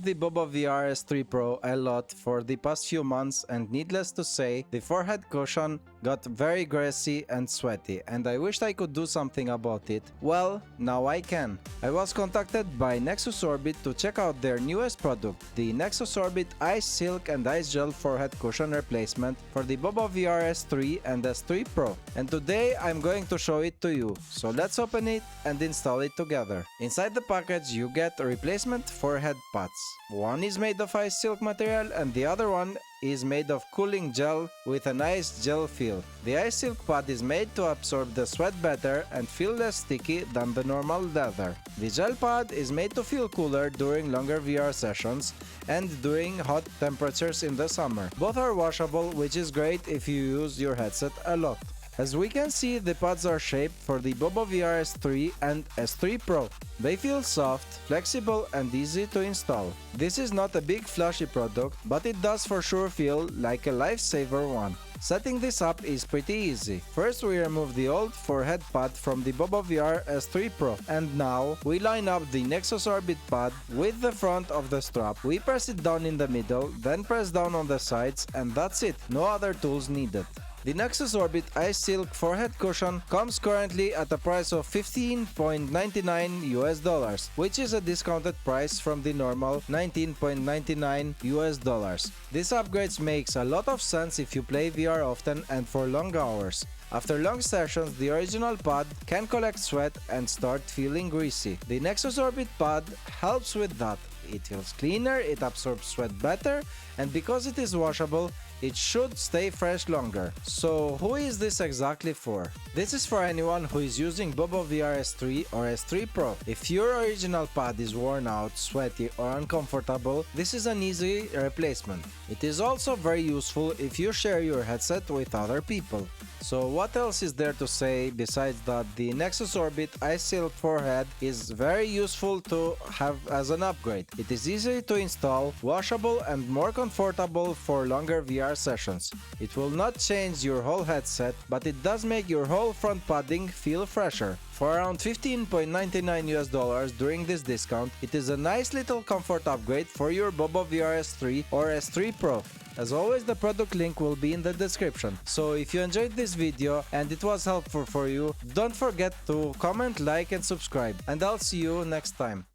the BOBOVR S3 Pro a lot for the past few months, and needless to say, the forehead cushion got very greasy and sweaty, and I wished I could do something about it. Well, now I can. I was contacted by NexusOrbit to check out their newest product, the NexusOrbit Ice Silk and Ice Gel Forehead Cushion Replacement for the BOBOVR S3 and S3 Pro. And today I'm going to show it to you, so let's open it and install it together. Inside the package you get replacement forehead pads. One is made of ice silk material and the other one is made of cooling gel with an ice gel feel. The ice silk pad is made to absorb the sweat better and feel less sticky than the normal leather. The gel pad is made to feel cooler during longer VR sessions and during hot temperatures in the summer. Both are washable, which is great if you use your headset a lot. As we can see, the pads are shaped for the BOBOVR S3 and S3 Pro. They feel soft, flexible and easy to install. This is not a big flashy product, but it does for sure feel like a lifesaver one. Setting this up is pretty easy. First we remove the old forehead pad from the BOBOVR S3 Pro, and now we line up the NexusOrbit pad with the front of the strap. We press it down in the middle, then press down on the sides, and that's it, no other tools needed. The NexusOrbit Ice Silk Forehead Cushion comes currently at a price of $15.99 which is a discounted price from the normal $19.99 This upgrade makes a lot of sense if you play VR often and for long hours. After long sessions, the original pad can collect sweat and start feeling greasy. The NexusOrbit pad helps with that. It feels cleaner, it absorbs sweat better, and because it is washable, it should stay fresh longer. So who is this exactly for? This is for anyone who is using BOBOVR S3 or S3 Pro. If your original pad is worn out, sweaty or uncomfortable, this is an easy replacement. It is also very useful if you share your headset with other people. So what else is there to say besides that the NexusOrbit Ice Silk Forehead is very useful to have as an upgrade. It is easy to install, washable and more comfortable for longer VR sessions. It will not change your whole headset, but it does make your whole front padding feel fresher. For around $15.99 during this discount, it is a nice little comfort upgrade for your BOBOVR S3 or S3 Pro. As always, the product link will be in the description. So if you enjoyed this video and it was helpful for you, don't forget to comment, like and subscribe. And I'll see you next time.